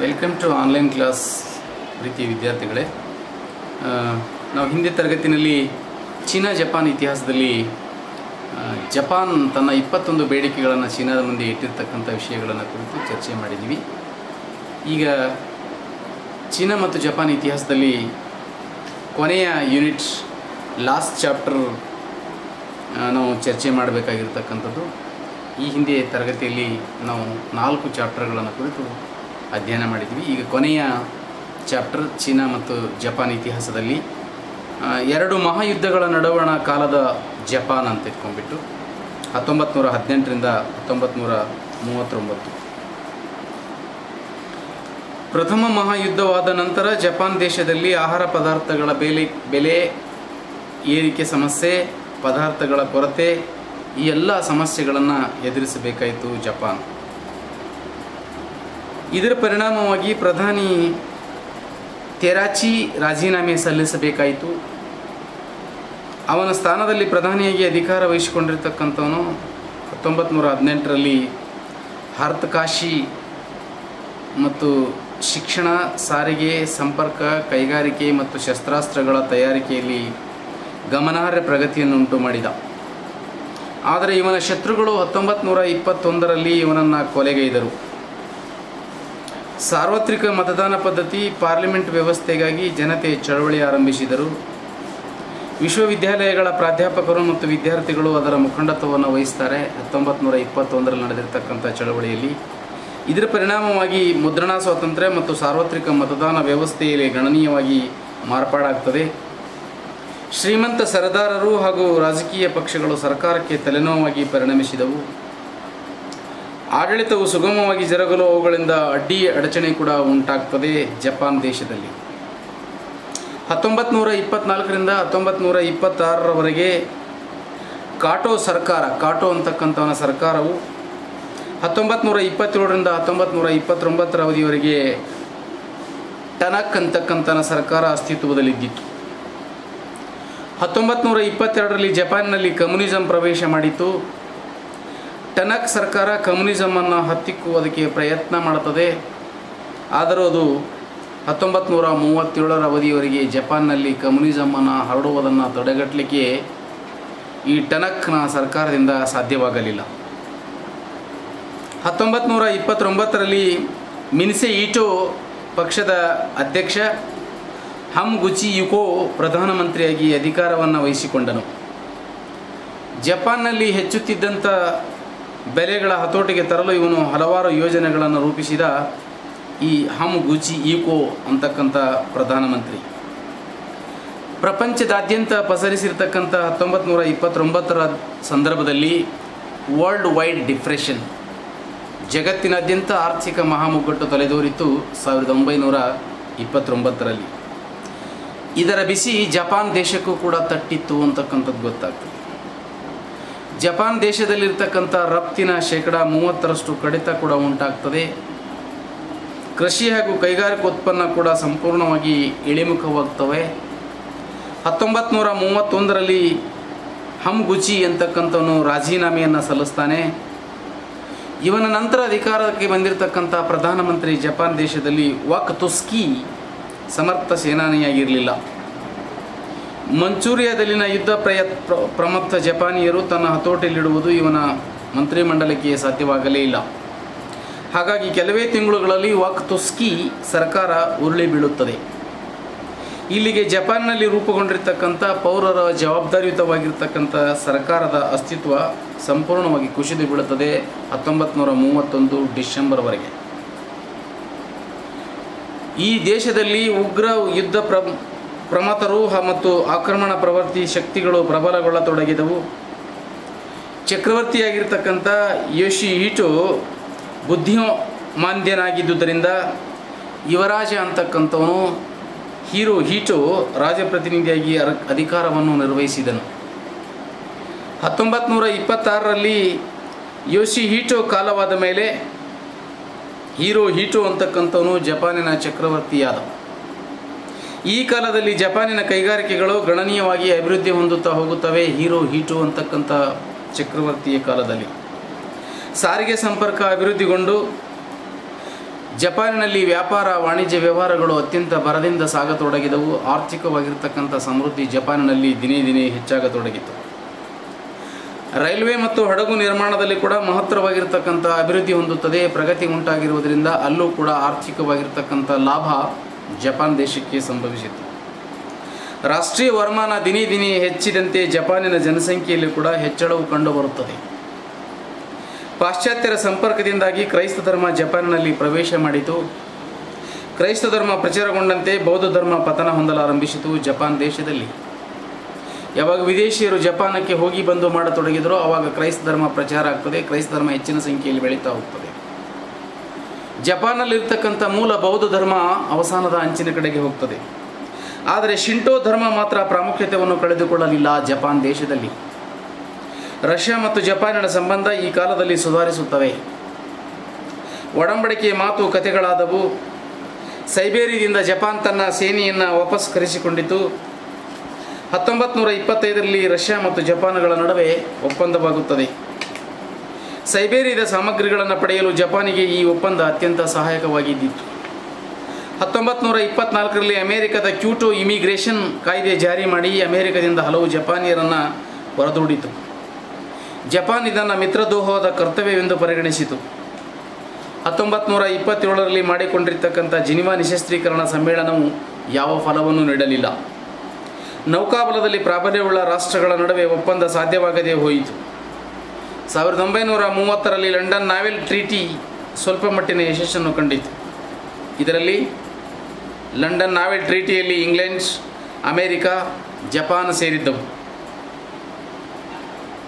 Welcome to online class ಪ್ರೀತಿಯ ವಿದ್ಯಾರ್ಥಿಗಳೇ. ನಾವು ಹಿಂದೆ ತರಗತಿಯಲ್ಲಿ ಚೀನಾ ಜಪಾನ್ ಇತಿಹಾಸದಲ್ಲಿ ಜಪಾನ್ ತನ್ನ 21 ಬೇಡಿಕೆಗಳನ್ನು ಚೀನಾದ ಮುಂದೆ ಇಟ್ಟಿರ್ತಕ್ಕಂಥ ವಿಷಯಗಳನ್ನು ಕುರಿತು ಚರ್ಚೆ ಮಾಡಿದ್ದೀವಿ. ಈಗ ಚೀನಾ ಮತ್ತು ಜಪಾನ್ ಇತಿಹಾಸದಲ್ಲಿ ಕೊನೆಯ ಯೂನಿಟ್ ಲಾಸ್ಟ್ ಚಾಪ್ಟರ್ ನಾವು ಚರ್ಚೆ ಮಾಡಬೇಕಾಗಿರ್ತಕ್ಕಂಥದ್ದು. ಈ ಹಿಂದೆ ತರಗತಿಯಲ್ಲಿ ನಾವು 4 ಚಾಪ್ಟರ್ಗಳನ್ನು ಕುರಿತು ಅಧ್ಯಯನ ಮಾಡಿದ್ವಿ. ಈಗ ಕೊನೆಯ ಚಾಪ್ಟರ್ ಚೀನಾ ಮತ್ತು ಜಪಾನ್ ಇತಿಹಾಸದಲ್ಲಿ 2 ಮಹಾಯುದ್ಧಗಳ ನಡುವಣ ಕಾಲದ ಜಪಾನ್ ಅಂತ ಇಟ್ಕೊಂಡ್ಬಿಟ್ಟು 1918ರಿಂದ 1939. ಪ್ರಥಮ ಮಹಾಯುದ್ಧವಾದ ನಂತರ ಜಪಾನ್ ದೇಶದಲ್ಲಿ ಆಹಾರ ಪದಾರ್ಥಗಳ ಬೆಲೆ ಏರಿಕೆ ಸಮಸ್ಯೆ, ಪದಾರ್ಥಗಳ ಕೊರತೆ, ಈ ಎಲ್ಲ ಸಮಸ್ಯೆಗಳನ್ನು ಎದುರಿಸಬೇಕಾಯಿತು ಜಪಾನ್. ಇದರ ಪರಿಣಾಮವಾಗಿ ಪ್ರಧಾನಿ ತೆರಾಚಿ ರಾಜೀನಾಮೆ ಸಲ್ಲಿಸಬೇಕಾಯಿತು. ಅವನ ಸ್ಥಾನದಲ್ಲಿ ಪ್ರಧಾನಿಯಾಗಿ ಅಧಿಕಾರ ವಹಿಸಿಕೊಂಡಿರ್ತಕ್ಕಂಥವನು 1918ರಲ್ಲಿ ಹರ್ತಕಾಶಿ ಮತ್ತು ಶಿಕ್ಷಣ, ಸಾರಿಗೆ, ಸಂಪರ್ಕ, ಕೈಗಾರಿಕೆ ಮತ್ತು ಶಸ್ತ್ರಾಸ್ತ್ರಗಳ ತಯಾರಿಕೆಯಲ್ಲಿ ಗಮನಾರ್ಹ ಪ್ರಗತಿಯನ್ನುಂಟು ಮಾಡಿದ. ಆದರೆ ಇವನ ಶತ್ರುಗಳು 1921ರಲ್ಲಿ ಇವನನ್ನು ಕೊಲೆಗೈದರು. ಸಾರ್ವತ್ರಿಕ ಮತದಾನ ಪದ್ಧತಿ, ಪಾರ್ಲಿಮೆಂಟ್ ವ್ಯವಸ್ಥೆಗಾಗಿ ಜನತೆ ಚಳವಳಿ ಆರಂಭಿಸಿದರು. ವಿಶ್ವವಿದ್ಯಾಲಯಗಳ ಪ್ರಾಧ್ಯಾಪಕರು ಮತ್ತು ವಿದ್ಯಾರ್ಥಿಗಳು ಅದರ ಮುಖಂಡತ್ವವನ್ನು ವಹಿಸ್ತಾರೆ 1921ರಲ್ಲಿ ನಡೆದಿರ್ತಕ್ಕಂಥ ಚಳವಳಿಯಲ್ಲಿ. ಇದರ ಪರಿಣಾಮವಾಗಿ ಮುದ್ರಣಾ ಸ್ವಾತಂತ್ರ್ಯ ಮತ್ತು ಸಾರ್ವತ್ರಿಕ ಮತದಾನ ವ್ಯವಸ್ಥೆಯಲ್ಲಿ ಗಣನೀಯವಾಗಿ ಮಾರ್ಪಾಡಾಗ್ತದೆ. ಶ್ರೀಮಂತ ಸರದಾರರು ಹಾಗೂ ರಾಜಕೀಯ ಪಕ್ಷಗಳು ಸರ್ಕಾರಕ್ಕೆ ತಲೆನೋವಾಗಿ ಪರಿಣಮಿಸಿದವು. ಆಡಳಿತವು ಸುಗಮವಾಗಿ ಜರುಗಲು ಅವುಗಳಿಂದ ಅಡಚಣೆ ಕೂಡ ಉಂಟಾಗ್ತದೆ ಜಪಾನ್ ದೇಶದಲ್ಲಿ. 1924ರಿಂದ 1926ರವರೆಗೆ ಕಾಟೋ ಸರ್ಕಾರ, ಕಾಟೋ ಅಂತಕ್ಕಂಥವನ ಸರ್ಕಾರವು 1927ರಿಂದ 1929ರ ಅವಧಿಯವರೆಗೆ ಟನಕ್ ಅಂತಕ್ಕಂಥನ ಸರ್ಕಾರ ಅಸ್ತಿತ್ವದಲ್ಲಿದ್ದಿತ್ತು. 1922ರಲ್ಲಿ ಜಪಾನ್ನಲ್ಲಿ ಕಮ್ಯುನಿಸಂ ಪ್ರವೇಶ ಮಾಡಿತು. ಟನಕ್ ಸರ್ಕಾರ ಕಮ್ಯುನಿಸಮನ್ನು ಹತ್ತಿಕ್ಕುವುದಕ್ಕೆ ಪ್ರಯತ್ನ ಮಾಡುತ್ತದೆ. ಆದರೂ ಅದು 1937ರ ಅವಧಿಯವರೆಗೆ ಜಪಾನ್ನಲ್ಲಿ ಕಮ್ಯುನಿಸಮನ್ನು ಹರಡುವುದನ್ನು ತಡೆಗಟ್ಟಲಿಕ್ಕೆ ಈ ಟನಕ್ನ ಸರ್ಕಾರದಿಂದ ಸಾಧ್ಯವಾಗಲಿಲ್ಲ. 1929ರಲ್ಲಿ ಮಿನ್ಸೆ ಈಟೋ ಪಕ್ಷದ ಅಧ್ಯಕ್ಷ ಹಮ್ಗುಚಿ ಯುಕೋ ಪ್ರಧಾನಮಂತ್ರಿಯಾಗಿ ಅಧಿಕಾರವನ್ನು ವಹಿಸಿಕೊಂಡನು. ಜಪಾನ್ನಲ್ಲಿ ಹೆಚ್ಚುತ್ತಿದ್ದಂಥ ಬೆಲೆಗಳ ಹತೋಟಿಗೆ ತರಲು ಇವನು ಹಲವಾರು ಯೋಜನೆಗಳನ್ನು ರೂಪಿಸಿದ ಈ ಹಮ್ಗುಚಿ ಯುಕೋ ಅಂತಕ್ಕಂಥ ಪ್ರಧಾನಮಂತ್ರಿ. ಪ್ರಪಂಚದಾದ್ಯಂತ ಪಸರಿಸಿರ್ತಕ್ಕಂಥ 1929ರ ಸಂದರ್ಭದಲ್ಲಿ ವರ್ಲ್ಡ್ ವೈಡ್ ಡಿಪ್ರೆಷನ್, ಜಗತ್ತಿನಾದ್ಯಂತ ಆರ್ಥಿಕ ಮಹಾಮುಗ್ಗಟ್ಟು ತಲೆದೋರಿತು 1929ರಲ್ಲಿ. ಇದರ ಬಿಸಿ ಜಪಾನ್ ದೇಶಕ್ಕೂ ಕೂಡ ತಟ್ಟಿತ್ತು ಅಂತಕ್ಕಂಥದ್ದು ಗೊತ್ತಾಗ್ತದೆ. ಜಪಾನ್ ದೇಶದಲ್ಲಿರ್ತಕ್ಕಂಥ ರಫ್ತಿನ 30% ಕಡಿತ ಕೂಡ ಉಂಟಾಗ್ತದೆ. ಕೃಷಿ ಹಾಗೂ ಕೈಗಾರಿಕಾ ಉತ್ಪನ್ನ ಕೂಡ ಸಂಪೂರ್ಣವಾಗಿ ಇಳಿಮುಖವಾಗ್ತವೆ. 1931ರಲ್ಲಿ ಹಮ್ಗುಚಿ ಅಂತಕ್ಕಂಥವನು ರಾಜೀನಾಮೆಯನ್ನು ಸಲ್ಲಿಸ್ತಾನೆ. ಇವನ ನಂತರ ಅಧಿಕಾರಕ್ಕೆ ಬಂದಿರತಕ್ಕಂಥ ಪ್ರಧಾನಮಂತ್ರಿ ಜಪಾನ್ ದೇಶದಲ್ಲಿ ವಾಕತುಸ್ಕಿ ಸಮರ್ಥ ಸೇನಾನಿಯಾಗಿರಲಿಲ್ಲ. ಮಂಚೂರಿಯಾದಲ್ಲಿನ ಯುದ್ಧ ಪ್ರಮತ್ತ ಜಪಾನಿಯರು ತನ್ನ ಹತೋಟಿಯಲ್ಲಿಡುವುದು ಇವನ ಮಂತ್ರಿಮಂಡಲಕ್ಕೆ ಸಾಧ್ಯವಾಗಲೇ ಇಲ್ಲ. ಹಾಗಾಗಿ ಕೆಲವೇ ತಿಂಗಳುಗಳಲ್ಲಿ ವಾಕತುಸ್ಕಿ ಸರ್ಕಾರ ಉರುಳಿ ಬೀಳುತ್ತದೆ. ಇಲ್ಲಿಗೆ ಜಪಾನ್ನಲ್ಲಿ ರೂಪುಗೊಂಡಿರ್ತಕ್ಕಂಥ ಪೌರರ ಜವಾಬ್ದಾರಿಯುತವಾಗಿರ್ತಕ್ಕಂಥ ಸರ್ಕಾರದ ಅಸ್ತಿತ್ವ ಸಂಪೂರ್ಣವಾಗಿ ಕುಸಿದು ಬೀಳುತ್ತದೆ 1931 ಡಿಸೆಂಬರ್ವರೆಗೆ. ಈ ದೇಶದಲ್ಲಿ ಉಗ್ರ ಯುದ್ಧ ಪ್ರಮತರು ಮತ್ತು ಆಕ್ರಮಣ ಪ್ರವರ್ತಿ ಶಕ್ತಿಗಳು ಪ್ರಬಲಗೊಳ್ಳತೊಡಗಿದವು. ಚಕ್ರವರ್ತಿಯಾಗಿರ್ತಕ್ಕಂಥ ಯೋಶಿಹಿಟೋ ಬುದ್ಧಿಮಾಂದ್ಯನಾಗಿದ್ದುದರಿಂದ ಯುವರಾಜ ಅಂತಕ್ಕಂಥವನು ಹಿರೋಹಿಟೋ ರಾಜಪ್ರತಿನಿಧಿಯಾಗಿ ಅಧಿಕಾರವನ್ನು ನಿರ್ವಹಿಸಿದನು. 1926ರಲ್ಲಿ ಯೋಶಿಹಿಟೋ ಕಾಲವಾದ ಮೇಲೆ ಹಿರೋಹಿಟೋ ಅಂತಕ್ಕಂಥವನು ಜಪಾನಿನ ಚಕ್ರವರ್ತಿಯಾದ. ಈ ಕಾಲದಲ್ಲಿ ಜಪಾನಿನ ಕೈಗಾರಿಕೆಗಳು ಗಣನೀಯವಾಗಿ ಅಭಿವೃದ್ಧಿ ಹೊಂದುತ್ತಾ ಹೋಗುತ್ತವೆ ಹಿರೋಹಿಟೋ ಅಂತಕ್ಕಂಥ ಚಕ್ರವರ್ತಿಯ ಕಾಲದಲ್ಲಿ. ಸಾರಿಗೆ ಸಂಪರ್ಕ ಅಭಿವೃದ್ಧಿಗೊಂಡು ಜಪಾನಿನಲ್ಲಿ ವ್ಯಾಪಾರ ವಾಣಿಜ್ಯ ವ್ಯವಹಾರಗಳು ಅತ್ಯಂತ ಭರದಿಂದ ಸಾಗತೊಡಗಿದವು. ಆರ್ಥಿಕವಾಗಿರ್ತಕ್ಕಂಥ ಸಮೃದ್ಧಿ ಜಪಾನಿನಲ್ಲಿ ದಿನೇ ದಿನೇ ಹೆಚ್ಚಾಗತೊಡಗಿತು. ರೈಲ್ವೆ ಮತ್ತು ಹಡಗು ನಿರ್ಮಾಣದಲ್ಲಿ ಕೂಡ ಮಹತ್ತರವಾಗಿರ್ತಕ್ಕಂಥ ಅಭಿವೃದ್ಧಿ ಹೊಂದುತ್ತದೆ. ಪ್ರಗತಿ ಉಂಟಾಗಿರುವುದರಿಂದ ಅಲ್ಲೂ ಕೂಡ ಆರ್ಥಿಕವಾಗಿರ್ತಕ್ಕಂಥ ಲಾಭ ಜಪಾನ್ ದೇಶಕ್ಕೆ ಸಂಭವಿಸಿತು. ರಾಷ್ಟ್ರೀಯ ವರಮಾನ ದಿನೇ ದಿನೇ ಹೆಚ್ಚಿದಂತೆ ಜಪಾನಿನ ಜನಸಂಖ್ಯೆಯಲ್ಲಿ ಕೂಡ ಹೆಚ್ಚಳವು ಕಂಡುಬರುತ್ತದೆ. ಪಾಶ್ಚಾತ್ಯರ ಸಂಪರ್ಕದಿಂದಾಗಿ ಕ್ರೈಸ್ತ ಧರ್ಮ ಜಪಾನಿನಲ್ಲಿ ಪ್ರವೇಶ ಮಾಡಿತು. ಕ್ರೈಸ್ತ ಧರ್ಮ ಪ್ರಚಾರಗೊಂಡಂತೆ ಬೌದ್ಧ ಧರ್ಮ ಪತನ ಹೊಂದಲಾರಂಭಿಸಿತು ಜಪಾನ್ ದೇಶದಲ್ಲಿ. ಯಾವಾಗ ವಿದೇಶಿಯರು ಜಪಾನಕ್ಕೆ ಹೋಗಿ ಬಂದು ಮಾಡತೊಡಗಿದರೋ ಆವಾಗ ಕ್ರೈಸ್ತ ಧರ್ಮ ಪ್ರಚಾರ ಆಗ್ತದೆ. ಕ್ರೈಸ್ತ ಧರ್ಮ ಹೆಚ್ಚಿನ ಸಂಖ್ಯೆಯಲ್ಲಿ ಬೆಳೀತಾ ಹೋಗ್ತದೆ. ಜಪಾನಲ್ಲಿರ್ತಕ್ಕಂಥ ಮೂಲ ಬೌದ್ಧ ಧರ್ಮ ಅವಸಾನದ ಅಂಚಿನ ಕಡೆಗೆ ಹೋಗ್ತದೆ. ಆದರೆ ಶಿಂಟೋ ಧರ್ಮ ಮಾತ್ರ ಪ್ರಾಮುಖ್ಯತೆಯನ್ನು ಕಳೆದುಕೊಳ್ಳಲಿಲ್ಲ ಜಪಾನ್ ದೇಶದಲ್ಲಿ. ರಷ್ಯಾ ಮತ್ತು ಜಪಾನಿನ ಸಂಬಂಧ ಈ ಕಾಲದಲ್ಲಿ ಸುಧಾರಿಸುತ್ತವೆ. ಒಡಂಬಡಿಕೆಯ ಮಾತು ಕಥೆಗಳಾದವು. ಸೈಬೇರಿಯಾದಿಂದ ಜಪಾನ್ ತನ್ನ ಸೇನೆಯನ್ನು ವಾಪಸ್ ಕರೆಸಿಕೊಂಡಿತು. 1925ರಲ್ಲಿ ರಷ್ಯಾ ಮತ್ತು ಜಪಾನ್ಗಳ ನಡುವೆ ಒಪ್ಪಂದವಾಗುತ್ತದೆ. ಸೈಬೇರಿಯಾದ ಸಾಮಗ್ರಿಗಳನ್ನು ಪಡೆಯಲು ಜಪಾನಿಗೆ ಈ ಒಪ್ಪಂದ ಅತ್ಯಂತ ಸಹಾಯಕವಾಗಿದ್ದಿತು. 1924ರಲ್ಲಿ ಅಮೆರಿಕದ ಕ್ಯೂಟೋ ಇಮಿಗ್ರೇಷನ್ ಕಾಯ್ದೆ ಜಾರಿ ಮಾಡಿ ಅಮೆರಿಕದಿಂದ ಹಲವು ಜಪಾನಿಯರನ್ನು ಹೊರದೂಡಿತು. ಜಪಾನ್ ಇದನ್ನು ಮಿತ್ರದ್ರೋಹದ ಕರ್ತವ್ಯವೆಂದು ಪರಿಗಣಿಸಿತು. 1927ರಲ್ಲಿ ಮಾಡಿಕೊಂಡಿರ್ತಕ್ಕಂಥ ಜಿನಿವಾ ನಿಶಸ್ತ್ರೀಕರಣ ಸಮ್ಮೇಳನವು ಯಾವ ಫಲವನ್ನು ನೀಡಲಿಲ್ಲ. ನೌಕಾಬಲದಲ್ಲಿ ಪ್ರಾಬಲ್ಯವುಳ್ಳ ರಾಷ್ಟ್ರಗಳ ನಡುವೆ ಒಪ್ಪಂದ ಸಾಧ್ಯವಾಗದೇ ಹೋಯಿತು. 1930ರಲ್ಲಿ ಲಂಡನ್ ನಾವೆಲ್ ಟ್ರೀಟಿ ಸ್ವಲ್ಪ ಮಟ್ಟಿನ ಯಶಸ್ಸನ್ನು ಕಂಡಿತು. ಇದರಲ್ಲಿ ಲಂಡನ್ ನಾವೆಲ್ ಟ್ರೀಟಿಯಲ್ಲಿ ಇಂಗ್ಲೆಂಡ್, ಅಮೆರಿಕ, ಜಪಾನ್ ಸೇರಿದ್ದವು.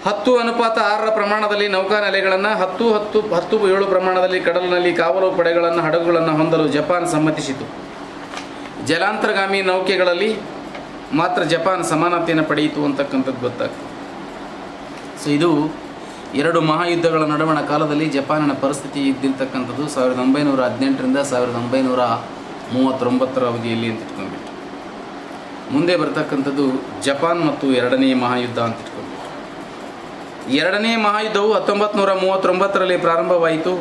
10:6 ಪ್ರಮಾಣದಲ್ಲಿ ನೌಕಾನೆಲೆಗಳನ್ನು 10:7 ಪ್ರಮಾಣದಲ್ಲಿ ಕಡಲಿನಲ್ಲಿ ಕಾವಲು ಪಡೆಗಳನ್ನು ಹಡಗುಗಳನ್ನು ಹೊಂದಲು ಜಪಾನ್ ಸಮ್ಮತಿಸಿತು. ಜಲಾಂತರ್ಗಾಮಿ ನೌಕೆಗಳಲ್ಲಿ ಮಾತ್ರ ಜಪಾನ್ ಸಮಾನತೆಯನ್ನು ಪಡೆಯಿತು ಅಂತಕ್ಕಂಥದ್ದು ಗೊತ್ತಾಗ್ತದೆ. ಸೊ ಇದು 2 ಮಹಾಯುದ್ಧಗಳ ನಡುವಣ ಕಾಲದಲ್ಲಿ ಜಪಾನಿನ ಪರಿಸ್ಥಿತಿ ಇದ್ದಿರ್ತಕ್ಕಂಥದ್ದು 1918ರಿಂದ 1939 ಅವಧಿಯಲ್ಲಿ ಅಂತ ಇಟ್ಕೊಂಡ್ಬಿಟ್ಟು. ಮುಂದೆ ಬರ್ತಕ್ಕಂಥದ್ದು ಜಪಾನ್ ಮತ್ತು 2ನೇ ಮಹಾಯುದ್ಧ ಅಂತ ಇಟ್ಕೊಂಡ್ಬಿಟ್ಟು. 2ನೇ ಮಹಾಯುದ್ಧವು 1939ರಲ್ಲಿ ಪ್ರಾರಂಭವಾಯಿತು.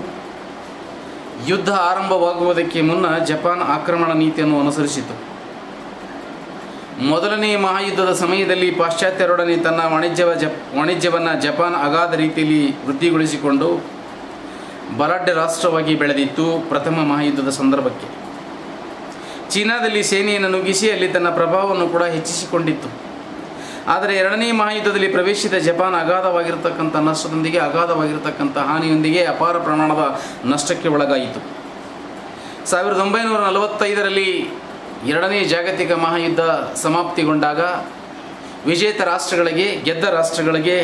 ಯುದ್ಧ ಆರಂಭವಾಗುವುದಕ್ಕೆ ಮುನ್ನ ಜಪಾನ್ ಆಕ್ರಮಣ ನೀತಿಯನ್ನು ಅನುಸರಿಸಿತು. ಮೊದಲನೇ ಮಹಾಯುದ್ಧದ ಸಮಯದಲ್ಲಿ ಪಾಶ್ಚಾತ್ಯರೊಡನೆ ತನ್ನ ವಾಣಿಜ್ಯವನ್ನು ಜಪಾನ್ ಅಗಾಧ ರೀತಿಯಲ್ಲಿ ವೃದ್ಧಿಗೊಳಿಸಿಕೊಂಡು ಬಲಾಢ್ಯ ರಾಷ್ಟ್ರವಾಗಿ ಬೆಳೆದಿತ್ತು. ಪ್ರಥಮ ಮಹಾಯುದ್ಧದ ಸಂದರ್ಭಕ್ಕೆ ಚೀನಾದಲ್ಲಿ ಸೇನೆಯನ್ನು ನುಗ್ಗಿಸಿ ಅಲ್ಲಿ ತನ್ನ ಪ್ರಭಾವವನ್ನು ಕೂಡ ಹೆಚ್ಚಿಸಿಕೊಂಡಿತ್ತು. ಆದರೆ 2ನೇ ಮಹಾಯುದ್ಧದಲ್ಲಿ ಪ್ರವೇಶಿಸಿದ ಜಪಾನ್ ಅಗಾಧವಾಗಿರ್ತಕ್ಕಂಥ ನಷ್ಟದೊಂದಿಗೆ ಅಗಾಧವಾಗಿರ್ತಕ್ಕಂಥ ಹಾನಿಯೊಂದಿಗೆ ಅಪಾರ ಪ್ರಮಾಣದ ನಷ್ಟಕ್ಕೆ ಒಳಗಾಯಿತು. 1945ರಲ್ಲಿ 2ನೇ ಜಾಗತಿಕ ಮಹಾಯುದ್ಧ ಸಮಾಪ್ತಿಗೊಂಡಾಗ ವಿಜೇತ ರಾಷ್ಟ್ರಗಳಿಗೆ, ಗೆದ್ದ ರಾಷ್ಟ್ರಗಳಿಗೆ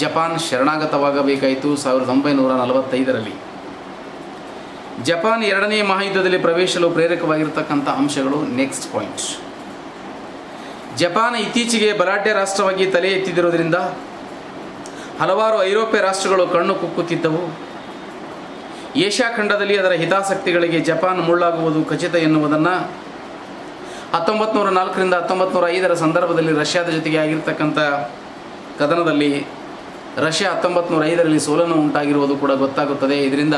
ಜಪಾನ್ ಶರಣಾಗತವಾಗಬೇಕಾಯಿತು. 1945ರಲ್ಲಿ ಜಪಾನ್ 2ನೇ ಮಹಾಯುದ್ಧದಲ್ಲಿ ಪ್ರವೇಶಿಸಲು ಪ್ರೇರಕವಾಗಿರ್ತಕ್ಕಂಥ ಅಂಶಗಳು. ನೆಕ್ಸ್ಟ್ ಪಾಯಿಂಟ್, ಜಪಾನ್ ಇತ್ತೀಚೆಗೆ ಬಲಾಢ್ಯ ರಾಷ್ಟ್ರವಾಗಿ ತಲೆ ಎತ್ತಿದಿರುವುದರಿಂದ ಹಲವಾರು ಐರೋಪ್ಯ ರಾಷ್ಟ್ರಗಳು ಕಣ್ಣು ಕುಕ್ಕುತ್ತಿದ್ದವು. ಏಷ್ಯಾ ಖಂಡದಲ್ಲಿ ಅದರ ಹಿತಾಸಕ್ತಿಗಳಿಗೆ ಜಪಾನ್ ಮುಳ್ಳಾಗುವುದು ಖಚಿತ ಎನ್ನುವುದನ್ನು 1904ರಿಂದ 1905 ಸಂದರ್ಭದಲ್ಲಿ ರಷ್ಯಾದ ಜೊತೆಗೆ ಆಗಿರ್ತಕ್ಕಂಥ ಕದನದಲ್ಲಿ ರಷ್ಯಾ 1905ರಲ್ಲಿ ಸೋಲನ್ನು ಉಂಟಾಗಿರುವುದು ಕೂಡ ಗೊತ್ತಾಗುತ್ತದೆ. ಇದರಿಂದ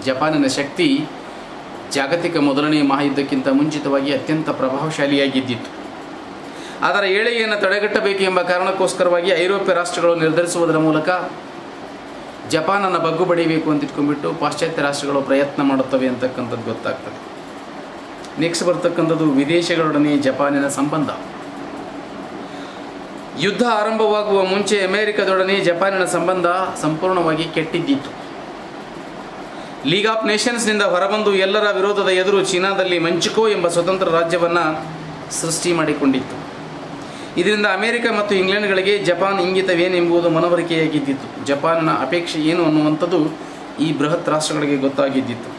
ಜಪಾನಿನ ಶಕ್ತಿ ಜಾಗತಿಕ ಮೊದಲನೇ ಮಹಾಯುದ್ಧಕ್ಕಿಂತ ಮುಂಚಿತವಾಗಿ ಅತ್ಯಂತ ಪ್ರಭಾವಶಾಲಿಯಾಗಿದ್ದಿತ್ತು. ಅದರ ಏಳಿಗೆಯನ್ನು ತಡೆಗಟ್ಟಬೇಕು ಎಂಬ ಕಾರಣಕ್ಕೋಸ್ಕರವಾಗಿ ಐರೋಪ್ಯ ರಾಷ್ಟ್ರಗಳು ನಿರ್ಧರಿಸುವುದರ ಮೂಲಕ ಜಪಾನನ್ನು ಬಗ್ಗು ಬಡಿಯಬೇಕು ಅಂತ ಇಟ್ಕೊಂಡ್ಬಿಟ್ಟು ಪಾಶ್ಚಾತ್ಯ ರಾಷ್ಟ್ರಗಳು ಪ್ರಯತ್ನ ಮಾಡುತ್ತವೆ ಅಂತಕ್ಕಂಥದ್ದು ಗೊತ್ತಾಗ್ತದೆ. ನೆಕ್ಸ್ಟ್ ಬರ್ತಕ್ಕಂಥದ್ದು ವಿದೇಶಗಳೊಡನೆ ಜಪಾನಿನ ಸಂಬಂಧ. ಯುದ್ಧ ಆರಂಭವಾಗುವ ಮುಂಚೆ ಅಮೆರಿಕದೊಡನೆ ಜಪಾನಿನ ಸಂಬಂಧ ಸಂಪೂರ್ಣವಾಗಿ ಕೆಟ್ಟಿದ್ದಿತ್ತು. ಲೀಗ್ ಆಫ್ ನೇಷನ್ಸ್ನಿಂದ ಹೊರಬಂದು ಎಲ್ಲರ ವಿರೋಧದ ಎದುರು ಚೀನಾದಲ್ಲಿ ಮಂಚಿಕೋ ಎಂಬ ಸ್ವತಂತ್ರ ರಾಜ್ಯವನ್ನು ಸೃಷ್ಟಿ ಮಾಡಿಕೊಂಡಿತ್ತು. ಇದರಿಂದ ಅಮೆರಿಕ ಮತ್ತು ಇಂಗ್ಲೆಂಡ್ಗಳಿಗೆ ಜಪಾನ್ ಇಂಗಿತವೇನೆಂಬುದು ಮನವರಿಕೆಯಾಗಿದ್ದಿತ್ತು. ಜಪಾನ್ನ ಅಪೇಕ್ಷೆ ಏನು ಅನ್ನುವಂಥದ್ದು ಈ ಬೃಹತ್ ರಾಷ್ಟ್ರಗಳಿಗೆ ಗೊತ್ತಾಗಿದ್ದಿತ್ತು.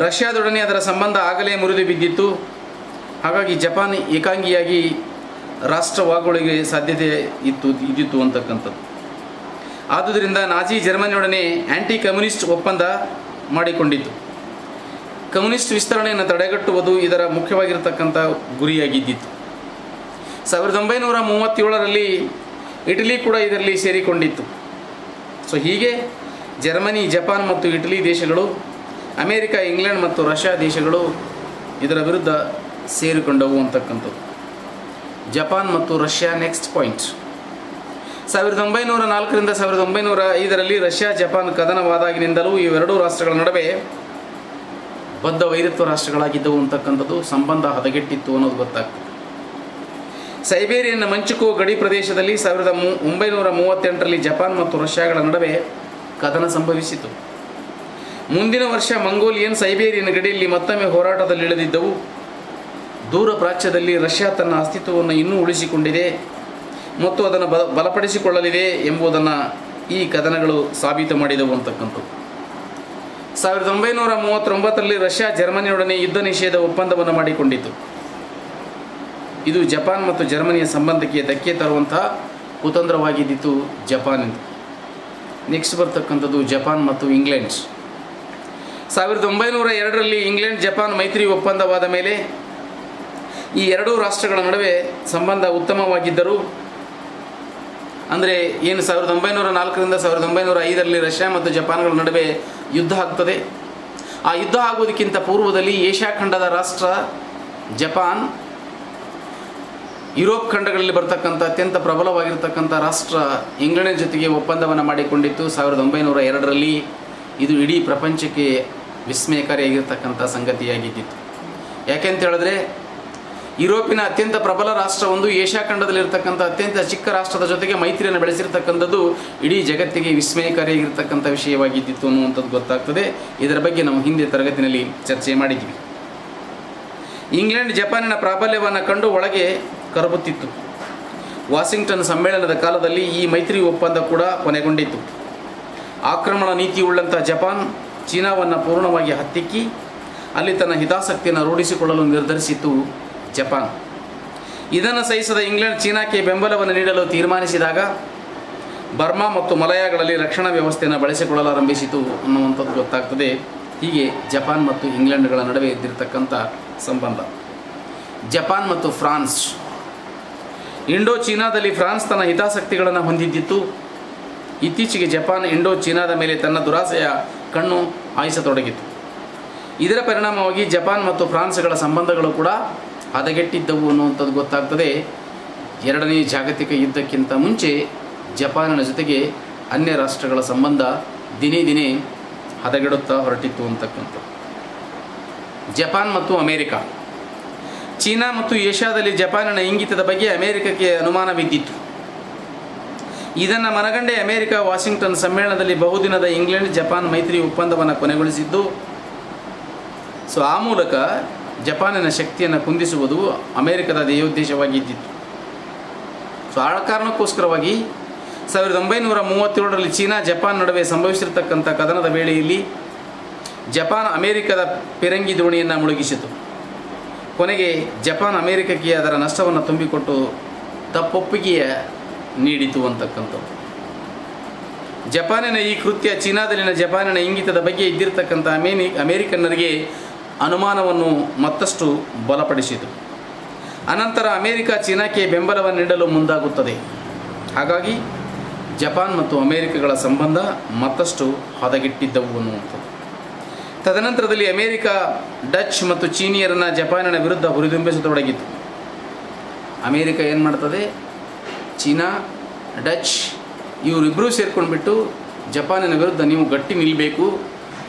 ರಷ್ಯಾದೊಡನೆ ಅದರ ಸಂಬಂಧ ಆಗಲೇ ಮುರಿದು ಬಿದ್ದಿತ್ತು. ಹಾಗಾಗಿ ಜಪಾನ್ ಏಕಾಂಗಿಯಾಗಿ ರಾಷ್ಟ್ರವಾಗುವಳಿಗೆ ಸಾಧ್ಯತೆ ಇದ್ದಿತ್ತು ಅಂತಕ್ಕಂಥದ್ದು. ಆದುದರಿಂದ ನಾಜಿ ಜರ್ಮನಿಯೊಡನೆ ಆ್ಯಂಟಿ ಕಮ್ಯುನಿಸ್ಟ್ ಒಪ್ಪಂದ ಮಾಡಿಕೊಂಡಿತ್ತು. ಕಮ್ಯುನಿಸ್ಟ್ ವಿಸ್ತರಣೆಯನ್ನು ತಡೆಗಟ್ಟುವುದು ಇದರ ಮುಖ್ಯವಾಗಿರತಕ್ಕಂಥ ಗುರಿಯಾಗಿದ್ದಿತ್ತು. 1937ರಲ್ಲಿ ಇಟಲಿ ಕೂಡ ಇದರಲ್ಲಿ ಸೇರಿಕೊಂಡಿತ್ತು. ಸೊ ಹೀಗೆ ಜರ್ಮನಿ, ಜಪಾನ್ ಮತ್ತು ಇಟಲಿ ದೇಶಗಳು ಅಮೇರಿಕ, ಇಂಗ್ಲೆಂಡ್ ಮತ್ತು ರಷ್ಯಾ ದೇಶಗಳು ಇದರ ವಿರುದ್ಧ ಸೇರಿಕೊಂಡವು ಅಂತಕ್ಕಂಥದ್ದು. ಜಪಾನ್ ಮತ್ತು ರಷ್ಯಾ ನೆಕ್ಸ್ಟ್ ಪಾಯಿಂಟ್. 1904ರಿಂದ 1905ರಲ್ಲಿ ರಷ್ಯಾ ಜಪಾನ್ ಕದನವಾದಾಗಿನಿಂದಲೂ ಇವೆರಡೂ ರಾಷ್ಟ್ರಗಳ ನಡುವೆ ಬದ್ಧ ವೈರತ್ವ ರಾಷ್ಟ್ರಗಳಾಗಿದ್ದವು ಅಂತಕ್ಕಂಥದ್ದು. ಸಂಬಂಧ ಹದಗೆಟ್ಟಿತ್ತು ಅನ್ನೋದು ಗೊತ್ತಾಗ್ತದೆ. ಸೈಬೇರಿಯನ್ನ ಮಂಚುಕೋ ಗಡಿ ಪ್ರದೇಶದಲ್ಲಿ 1938ರಲ್ಲಿ ಜಪಾನ್ ಮತ್ತು ರಷ್ಯಾಗಳ ನಡುವೆ ಕದನ ಸಂಭವಿಸಿತು. ಮುಂದಿನ ವರ್ಷ ಮಂಗೋಲಿಯನ್ ಸೈಬೇರಿಯನ್ ಗಡಿಯಲ್ಲಿ ಮತ್ತೊಮ್ಮೆ ಹೋರಾಟದಲ್ಲಿ ಇಳಿದಿದ್ದವು. ದೂರ ಪ್ರಾಚ್ಯದಲ್ಲಿ ರಷ್ಯಾ ತನ್ನ ಅಸ್ತಿತ್ವವನ್ನು ಇನ್ನೂ ಉಳಿಸಿಕೊಂಡಿದೆ ಮತ್ತು ಅದನ್ನು ಬಲಪಡಿಸಿಕೊಳ್ಳಲಿದೆ ಎಂಬುದನ್ನು ಈ ಕದನಗಳು ಸಾಬೀತು ಮಾಡಿದವು ಅಂತಕ್ಕಂಥದ್ದು. 1939ರಲ್ಲಿ ರಷ್ಯಾ ಜರ್ಮನಿಯೊಡನೆ ಯುದ್ಧ ನಿಷೇಧ ಒಪ್ಪಂದವನ್ನು ಮಾಡಿಕೊಂಡಿತು. ಇದು ಜಪಾನ್ ಮತ್ತು ಜರ್ಮನಿಯ ಸಂಬಂಧಕ್ಕೆ ಧಕ್ಕೆ ತರುವಂತಹ ಕುತಂತ್ರವಾಗಿದ್ದಿತು ಜಪಾನಿಂದ. ನೆಕ್ಸ್ಟ್ ಬರ್ತಕ್ಕಂಥದ್ದು ಜಪಾನ್ ಮತ್ತು ಇಂಗ್ಲೆಂಡ್. 1902ರಲ್ಲಿ ಇಂಗ್ಲೆಂಡ್ ಜಪಾನ್ ಮೈತ್ರಿ ಒಪ್ಪಂದವಾದ ಮೇಲೆ ಈ ಎರಡೂ ರಾಷ್ಟ್ರಗಳ ನಡುವೆ ಸಂಬಂಧ ಉತ್ತಮವಾಗಿದ್ದರೂ, ಅಂದರೆ ಏನು 1904ರಿಂದ 1905ರಲ್ಲಿ ರಷ್ಯಾ ಮತ್ತು ಜಪಾನ್ಗಳ ನಡುವೆ ಯುದ್ಧ ಆಗ್ತದೆ. ಆ ಯುದ್ಧ ಆಗುವುದಕ್ಕಿಂತ ಪೂರ್ವದಲ್ಲಿ ಏಷ್ಯಾ ಖಂಡದ ರಾಷ್ಟ್ರ ಜಪಾನ್ ಯುರೋಪ್ ಖಂಡಗಳಲ್ಲಿ ಬರ್ತಕ್ಕಂಥ ಅತ್ಯಂತ ಪ್ರಬಲವಾಗಿರ್ತಕ್ಕಂಥ ರಾಷ್ಟ್ರ ಇಂಗ್ಲೆಂಡ್ ಜೊತೆಗೆ ಒಪ್ಪಂದವನ್ನು ಮಾಡಿಕೊಂಡಿತ್ತು 1902ರಲ್ಲಿ. ಇದು ಇಡೀ ಪ್ರಪಂಚಕ್ಕೆ ವಿಸ್ಮಯಕಾರಿಯಾಗಿರ್ತಕ್ಕಂಥ ಸಂಗತಿಯಾಗಿದ್ದಿತ್ತು. ಯಾಕೆಂತ ಹೇಳಿದ್ರೆ, ಯುರೋಪಿನ ಅತ್ಯಂತ ಪ್ರಬಲ ರಾಷ್ಟ್ರವೊಂದು ಏಷ್ಯಾ ಖಂಡದಲ್ಲಿರ್ತಕ್ಕಂಥ ಅತ್ಯಂತ ಚಿಕ್ಕ ರಾಷ್ಟ್ರದ ಜೊತೆಗೆ ಮೈತ್ರಿಯನ್ನು ಬೆಳೆಸಿರ್ತಕ್ಕಂಥದ್ದು ಇಡೀ ಜಗತ್ತಿಗೆ ವಿಸ್ಮಯಕಾರಿಯಾಗಿರ್ತಕ್ಕಂಥ ವಿಷಯವಾಗಿದ್ದಿತ್ತು ಅನ್ನುವಂಥದ್ದು ಗೊತ್ತಾಗ್ತದೆ. ಇದರ ಬಗ್ಗೆ ನಾವು ಹಿಂದೆ ತರಗತಿನಲ್ಲಿ ಚರ್ಚೆ ಮಾಡಿದ್ವಿ. ಇಂಗ್ಲೆಂಡ್ ಜಪಾನಿನ ಪ್ರಾಬಲ್ಯವನ್ನು ಕಂಡು ಒಳಗೆ ಕರಬುತ್ತಿತ್ತು. ವಾಷಿಂಗ್ಟನ್ ಸಮ್ಮೇಳನದ ಕಾಲದಲ್ಲಿ ಈ ಮೈತ್ರಿ ಒಪ್ಪಂದ ಕೂಡ ಕೊನೆಗೊಂಡಿತ್ತು. ಆಕ್ರಮಣ ನೀತಿಯುಳ್ಳಂಥ ಜಪಾನ್ ಚೀನಾವನ್ನು ಪೂರ್ಣವಾಗಿ ಹತ್ತಿಕ್ಕಿ ಅಲ್ಲಿ ತನ್ನ ಹಿತಾಸಕ್ತಿಯನ್ನು ರೂಢಿಸಿಕೊಳ್ಳಲು ನಿರ್ಧರಿಸಿತು ಜಪಾನ್. ಇದನ್ನು ಸಹಿಸದ ಇಂಗ್ಲೆಂಡ್ ಚೀನಾಕ್ಕೆ ಬೆಂಬಲವನ್ನು ನೀಡಲು ತೀರ್ಮಾನಿಸಿದಾಗ ಬರ್ಮಾ ಮತ್ತು ಮಲಯಾಗಳಲ್ಲಿ ರಕ್ಷಣಾ ವ್ಯವಸ್ಥೆಯನ್ನು ಬಳಸಿಕೊಳ್ಳಲಾರಂಭಿಸಿತು ಅನ್ನುವಂಥದ್ದು ಗೊತ್ತಾಗ್ತದೆ. ಹೀಗೆ ಜಪಾನ್ ಮತ್ತು ಇಂಗ್ಲೆಂಡ್ಗಳ ನಡುವೆ ಇದ್ದಿರತಕ್ಕಂಥ ಸಂಬಂಧ. ಜಪಾನ್ ಮತ್ತು ಫ್ರಾನ್ಸ್. ಇಂಡೋ ಚೀನಾದಲ್ಲಿ ಫ್ರಾನ್ಸ್ ತನ್ನ ಹಿತಾಸಕ್ತಿಗಳನ್ನು ಹೊಂದಿದ್ದಿತ್ತು. ಇತ್ತೀಚೆಗೆ ಜಪಾನ್ ಇಂಡೋ ಚೀನಾದ ಮೇಲೆ ತನ್ನ ದುರಾಸೆಯ ಕಣ್ಣು ಹಾಯಿಸತೊಡಗಿತು. ಇದರ ಪರಿಣಾಮವಾಗಿ ಜಪಾನ್ ಮತ್ತು ಫ್ರಾನ್ಸ್ಗಳ ಸಂಬಂಧಗಳು ಕೂಡ ಹದಗೆಟ್ಟಿದ್ದವು ಅನ್ನುವಂಥದ್ದು ಗೊತ್ತಾಗ್ತದೆ. ಎರಡನೇ ಜಾಗತಿಕ ಯುದ್ಧಕ್ಕಿಂತ ಮುಂಚೆ ಜಪಾನಿನ ಜೊತೆಗೆ ಅನ್ಯ ರಾಷ್ಟ್ರಗಳ ಸಂಬಂಧ ದಿನೇ ದಿನೇ ಹದಗೆಡುತ್ತಾ ಹೊರಟಿತ್ತು ಅಂತಕ್ಕಂಥದ್ದು. ಜಪಾನ್ ಮತ್ತು ಅಮೇರಿಕಾ. ಚೀನಾ ಮತ್ತು ಏಷ್ಯಾದಲ್ಲಿ ಜಪಾನಿನ ಇಂಗಿತದ ಬಗ್ಗೆ ಅಮೇರಿಕಕ್ಕೆ ಅನುಮಾನವಿದ್ದಿತ್ತು. ಇದನ್ನು ಮನಗಂಡೆ ಅಮೇರಿಕ ವಾಷಿಂಗ್ಟನ್ ಸಮ್ಮೇಳನದಲ್ಲಿ ಬಹುದಿನದ ಇಂಗ್ಲೆಂಡ್ ಜಪಾನ್ ಮೈತ್ರಿ ಒಪ್ಪಂದವನ್ನು ಕೊನೆಗೊಳಿಸಿದ್ದು. ಆ ಮೂಲಕ ಜಪಾನಿನ ಶಕ್ತಿಯನ್ನು ಕುಂದಿಸುವುದು ಅಮೇರಿಕದ ಧ್ಯೇಯೋದ್ದೇಶವಾಗಿದ್ದಿತ್ತು. ಆ ಕಾರಣಕ್ಕೋಸ್ಕರವಾಗಿ 1937ರಲ್ಲಿ ಚೀನಾ ಜಪಾನ್ ನಡುವೆ ಸಂಭವಿಸಿರ್ತಕ್ಕಂಥ ಕದನದ ವೇಳೆಯಲ್ಲಿ ಜಪಾನ್ ಅಮೇರಿಕದ ಪಿರಂಗಿ ದೋಣಿಯನ್ನು ಮುಳುಗಿಸಿತು. ಕೊನೆಗೆ ಜಪಾನ್ ಅಮೇರಿಕಕ್ಕೆ ಅದರ ನಷ್ಟವನ್ನು ತುಂಬಿಕೊಟ್ಟು ತಪ್ಪೊಪ್ಪಿಗೆಯ ನೀಡಿತು ಅಂತಕ್ಕಂಥದ್ದು. ಜಪಾನಿನ ಈ ಕೃತ್ಯ ಚೀನಾದಲ್ಲಿನ ಜಪಾನಿನ ಇಂಗಿತದ ಬಗ್ಗೆ ಇದ್ದಿರತಕ್ಕಂಥ ಅಮೇರಿಕನ್ನರಿಗೆ ಅನುಮಾನವನ್ನು ಮತ್ತಷ್ಟು ಬಲಪಡಿಸಿತು. ಅನಂತರ ಅಮೇರಿಕ ಚೀನಾಕ್ಕೆ ಬೆಂಬಲವನ್ನು ನೀಡಲು ಮುಂದಾಗುತ್ತದೆ. ಹಾಗಾಗಿ ಜಪಾನ್ ಮತ್ತು ಅಮೇರಿಕಗಳ ಸಂಬಂಧ ಮತ್ತಷ್ಟು ಹದಗೆಟ್ಟಿದ್ದವು ಅನ್ನುವಂಥದ್ದು. ತದನಂತರದಲ್ಲಿ ಅಮೇರಿಕ ಡಚ್ ಮತ್ತು ಚೀನಿಯರನ್ನು ಜಪಾನಿನ ವಿರುದ್ಧ ಹುರಿದುಂಬಿಸತೊಡಗಿತು. ಅಮೇರಿಕ ಏನು ಮಾಡ್ತದೆ, ಚೀನಾ, ಡಚ್ ಇವರಿಬ್ಬರೂ ಸೇರ್ಕೊಂಡ್ಬಿಟ್ಟು ಜಪಾನಿನ ವಿರುದ್ಧ ನೀವು ಗಟ್ಟಿ ನಿಲ್ಲಬೇಕು,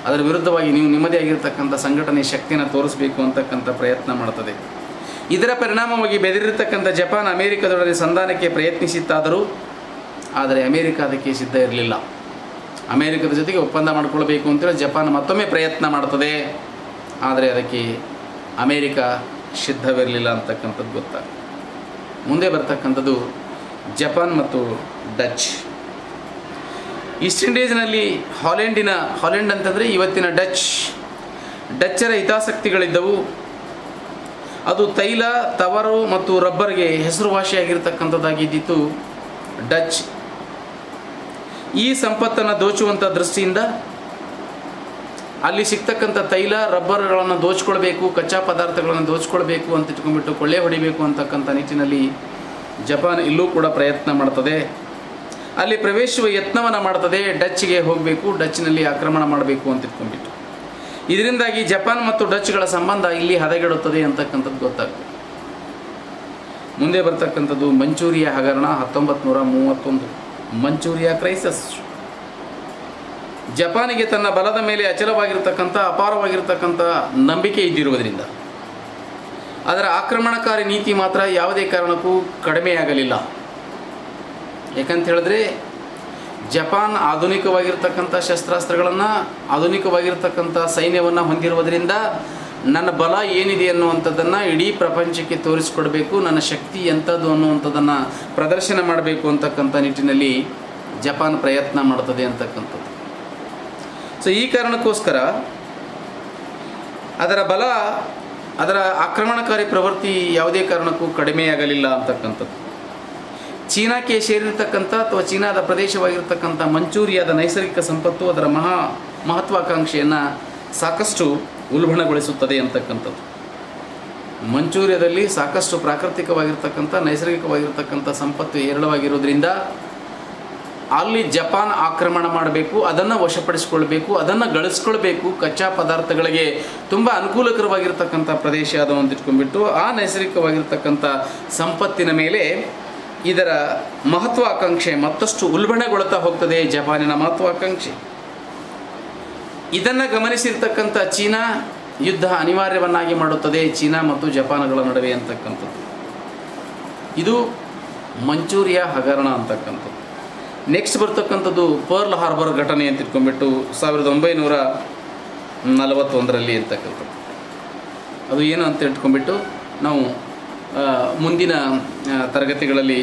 ಅದರ ವಿರುದ್ಧವಾಗಿ ನೀವು ನಿಮ್ಮದೇ ಆಗಿರ್ತಕ್ಕಂಥ ಸಂಘಟನೆ ಶಕ್ತಿಯನ್ನು ತೋರಿಸಬೇಕು ಅಂತಕ್ಕಂಥ ಪ್ರಯತ್ನ ಮಾಡ್ತದೆ. ಇದರ ಪರಿಣಾಮವಾಗಿ ಬೆದರಿರ್ತಕ್ಕಂಥ ಜಪಾನ್ ಅಮೇರಿಕದೊಡನೆ ಸಂಧಾನಕ್ಕೆ ಪ್ರಯತ್ನಿಸಿತ್ತಾದರೂ ಆದರೆ ಅಮೇರಿಕ ಅದಕ್ಕೆ ಸಿದ್ಧ ಇರಲಿಲ್ಲ. ಅಮೇರಿಕದ ಜೊತೆಗೆ ಒಪ್ಪಂದ ಮಾಡಿಕೊಳ್ಬೇಕು ಅಂತೇಳಿ ಜಪಾನ್ ಮತ್ತೊಮ್ಮೆ ಪ್ರಯತ್ನ ಮಾಡ್ತದೆ. ಆದರೆ ಅದಕ್ಕೆ ಅಮೇರಿಕ ಸಿದ್ಧವಿರಲಿಲ್ಲ ಅಂತಕ್ಕಂಥದ್ದು ಗೊತ್ತಾಗ್ತದೆ. ಮುಂದೆ ಬರ್ತಕ್ಕಂಥದ್ದು ಜಪಾನ್ ಮತ್ತು ಡಚ್. ಈಸ್ಟ್ ಇಂಡೀಸ್ನಲ್ಲಿ ಹಾಲೆಂಡ್ ಅಂತಂದರೆ ಇವತ್ತಿನ ಡಚ್ಚರ ಹಿತಾಸಕ್ತಿಗಳಿದ್ದವು. ಅದು ತೈಲ, ತವರು ಮತ್ತು ರಬ್ಬರ್ಗೆ ಹೆಸರುವಾಸಿಯಾಗಿರ್ತಕ್ಕಂಥದ್ದಾಗಿದ್ದಿತ್ತು ಡಚ್. ಈ ಸಂಪತ್ತನ್ನು ದೋಚುವಂಥ ದೃಷ್ಟಿಯಿಂದ ಅಲ್ಲಿ ಸಿಗ್ತಕ್ಕಂಥ ತೈಲ, ರಬ್ಬರ್ಗಳನ್ನು ದೋಚ್ಕೊಳ್ಬೇಕು, ಕಚ್ಚಾ ಪದಾರ್ಥಗಳನ್ನು ದೋಚ್ಕೊಳ್ಬೇಕು ಅಂತ ಇಟ್ಕೊಂಡ್ಬಿಟ್ಟು ಕೊಳ್ಳೆ ಹೊಡಿಬೇಕು ಅಂತಕ್ಕಂಥ ನಿಟ್ಟಿನಲ್ಲಿ ಜಪಾನ್ ಇಲ್ಲೂ ಕೂಡ ಪ್ರಯತ್ನ ಮಾಡ್ತದೆ. ಅಲ್ಲಿ ಪ್ರವೇಶಿಸುವ ಯತ್ನವನ್ನು ಮಾಡ್ತದೆ. ಡಚ್ಗೆ ಹೋಗಬೇಕು, ಡಚ್ನಲ್ಲಿ ಆಕ್ರಮಣ ಮಾಡಬೇಕು ಅಂತ ಇಟ್ಕೊಂಡ್ಬಿಟ್ಟು. ಇದರಿಂದಾಗಿ ಜಪಾನ್ ಮತ್ತು ಡಚ್ಗಳ ಸಂಬಂಧ ಇಲ್ಲಿ ಹದಗೆಡುತ್ತದೆ ಅಂತಕ್ಕಂಥದ್ದು ಗೊತ್ತಾಗ್ತದೆ. ಮುಂದೆ ಬರ್ತಕ್ಕಂಥದ್ದು ಮಂಚೂರಿಯಾ ಹಗರಣ 1931. ಮಂಚೂರಿಯಾ ಕ್ರೈಸಿಸ್. ಜಪಾನಿಗೆ ತನ್ನ ಬಲದ ಮೇಲೆ ಅಚಲವಾಗಿರ್ತಕ್ಕಂಥ ಅಪಾರವಾಗಿರ್ತಕ್ಕಂಥ ನಂಬಿಕೆ ಇದ್ದಿರುವುದರಿಂದ ಅದರ ಆಕ್ರಮಣಕಾರಿ ನೀತಿ ಮಾತ್ರ ಯಾವುದೇ ಕಾರಣಕ್ಕೂ ಕಡಿಮೆಯಾಗಲಿಲ್ಲ. ಯಾಕಂತ ಹೇಳಿದ್ರೆ ಜಪಾನ್ ಆಧುನಿಕವಾಗಿರ್ತಕ್ಕಂಥ ಶಸ್ತ್ರಾಸ್ತ್ರಗಳನ್ನು, ಆಧುನಿಕವಾಗಿರ್ತಕ್ಕಂಥ ಸೈನ್ಯವನ್ನು ಹೊಂದಿರುವುದರಿಂದ ನನ್ನ ಬಲ ಏನಿದೆ ಅನ್ನುವಂಥದ್ದನ್ನು ಇಡೀ ಪ್ರಪಂಚಕ್ಕೆ ತೋರಿಸಿಕೊಡಬೇಕು, ನನ್ನ ಶಕ್ತಿ ಎಂಥದ್ದು ಅನ್ನುವಂಥದ್ದನ್ನು ಪ್ರದರ್ಶನ ಮಾಡಬೇಕು ಅಂತಕ್ಕಂಥ ನಿಟ್ಟಿನಲ್ಲಿ ಜಪಾನ್ ಪ್ರಯತ್ನ ಮಾಡ್ತದೆ ಅಂತಕ್ಕಂಥದ್ದು. ಸೊ ಈ ಕಾರಣಕ್ಕೋಸ್ಕರ ಅದರ ಬಲ, ಅದರ ಆಕ್ರಮಣಕಾರಿ ಪ್ರವೃತ್ತಿ ಯಾವುದೇ ಕಾರಣಕ್ಕೂ ಕಡಿಮೆಯಾಗಲಿಲ್ಲ ಅಂತಕ್ಕಂಥದ್ದು. ಚೀನಾಕ್ಕೆ ಸೇರಿರ್ತಕ್ಕಂಥ ಅಥವಾ ಚೀನಾದ ಪ್ರದೇಶವಾಗಿರ್ತಕ್ಕಂಥ ಮಂಚೂರಿಯಾದ ನೈಸರ್ಗಿಕ ಸಂಪತ್ತು ಅದರ ಮಹತ್ವಾಕಾಂಕ್ಷೆಯನ್ನು ಸಾಕಷ್ಟು ಉಲ್ಬಣಗೊಳಿಸುತ್ತದೆ ಅಂತಕ್ಕಂಥದ್ದು. ಮಂಚೂರಿಯಾದಲ್ಲಿ ಸಾಕಷ್ಟು ಪ್ರಾಕೃತಿಕವಾಗಿರ್ತಕ್ಕಂಥ ನೈಸರ್ಗಿಕವಾಗಿರ್ತಕ್ಕಂಥ ಸಂಪತ್ತು ಹೇರಳವಾಗಿರೋದ್ರಿಂದ ಅಲ್ಲಿ ಜಪಾನ್ ಆಕ್ರಮಣ ಮಾಡಬೇಕು, ಅದನ್ನು ವಶಪಡಿಸಿಕೊಳ್ಬೇಕು, ಅದನ್ನು ಗಳಿಸ್ಕೊಳ್ಬೇಕು. ಕಚ್ಚಾ ಪದಾರ್ಥಗಳಿಗೆ ತುಂಬ ಅನುಕೂಲಕರವಾಗಿರ್ತಕ್ಕಂಥ ಪ್ರದೇಶ ಅದು ಅಂತ ಇಟ್ಕೊಂಡ್ಬಿಟ್ಟು ಆ ನೈಸರ್ಗಿಕವಾಗಿರ್ತಕ್ಕಂಥ ಸಂಪತ್ತಿನ ಮೇಲೆ ಇದರ ಮಹತ್ವಾಕಾಂಕ್ಷೆ ಮತ್ತಷ್ಟು ಉಲ್ಬಣಗೊಳ್ತಾ ಹೋಗ್ತದೆ, ಜಪಾನಿನ ಮಹತ್ವಾಕಾಂಕ್ಷೆ. ಇದನ್ನು ಗಮನಿಸಿರ್ತಕ್ಕಂಥ ಚೀನಾ ಯುದ್ಧ ಅನಿವಾರ್ಯವನ್ನಾಗಿ ಮಾಡುತ್ತದೆ ಚೀನಾ ಮತ್ತು ಜಪಾನ್ಗಳ ನಡುವೆ ಅಂತಕ್ಕಂಥದ್ದು. ಇದು ಮಂಚೂರಿಯಾ ಹಗರಣ ಅಂತಕ್ಕಂಥದ್ದು. ನೆಕ್ಸ್ಟ್ ಬರ್ತಕ್ಕಂಥದ್ದು ಪರ್ಲ್ ಹಾರ್ಬರ್ ಘಟನೆ ಅಂತ ಇಟ್ಕೊಂಡ್ಬಿಟ್ಟು 1941 ಅಂತಕ್ಕಂಥದ್ದು. ಅದು ಏನು ಅಂತ ಇಟ್ಕೊಂಡ್ಬಿಟ್ಟು ನಾವು ಮುಂದಿನ ತರಗತಿಗಳಲ್ಲಿ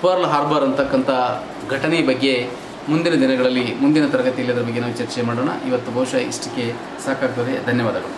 ಪರ್ಲ್ ಹಾರ್ಬರ್ ಅಂತಕ್ಕಂಥ ಘಟನೆ ಬಗ್ಗೆ ಮುಂದಿನ ದಿನಗಳಲ್ಲಿ ಮುಂದಿನ ತರಗತಿಯಲ್ಲಿ ಅದರ ಬಗ್ಗೆ ನಾವು ಚರ್ಚೆ ಮಾಡೋಣ. ಇವತ್ತು ಬಹುಶಃ ಇಷ್ಟಕ್ಕೆ ಸಾಕಾಗ್ತದೆ. ಧನ್ಯವಾದಗಳು.